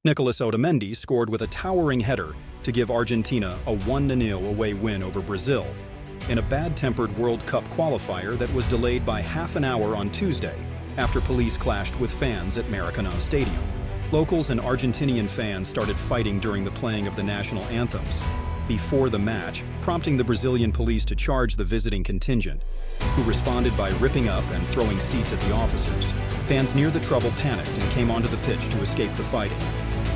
Nicolas Otamendi scored with a towering header to give Argentina a 1-0 away win over Brazil in a bad-tempered World Cup qualifier that was delayed by half an hour on Tuesday after police clashed with fans at Maracanã Stadium. Locals and Argentinian fans started fighting during the playing of the national anthems before the match, prompting the Brazilian police to charge the visiting contingent, who responded by ripping up and throwing seats at the officers. Fans near the trouble panicked and came onto the pitch to escape the fighting.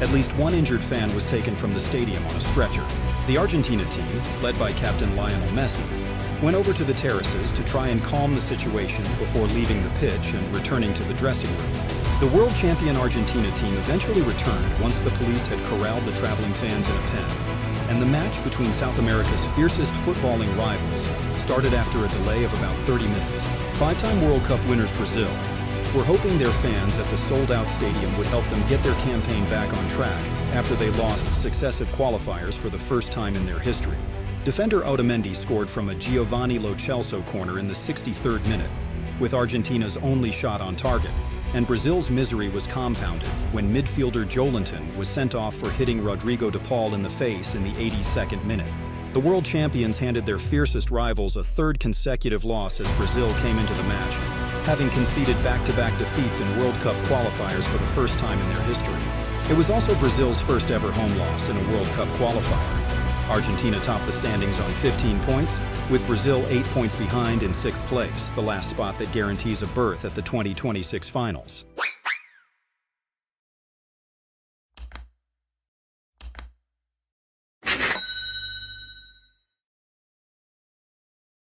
At least one injured fan was taken from the stadium on a stretcher. The Argentina team, led by captain Lionel Messi, went over to the terraces to try and calm the situation before leaving the pitch and returning to the dressing room. The world champion Argentina team eventually returned once the police had corralled the traveling fans in a pen, and the match between South America's fiercest footballing rivals started after a delay of about 30 minutes. Five-time World Cup winners Brazil were hoping their fans at the sold-out stadium would help them get their campaign back on track after they lost successive qualifiers for the first time in their history. Defender Otamendi scored from a Giovanni Lo Celso corner in the 63rd minute, with Argentina's only shot on target, and Brazil's misery was compounded when midfielder Joelinton was sent off for hitting Rodrigo de Paul in the face in the 82nd minute. The world champions handed their fiercest rivals a third consecutive loss as Brazil came into the match, having conceded back-to-back defeats in World Cup qualifiers for the first time in their history. It was also Brazil's first ever home loss in a World Cup qualifier. Argentina topped the standings on 15 points, with Brazil 8 points behind in 6th place, the last spot that guarantees a berth at the 2026 finals.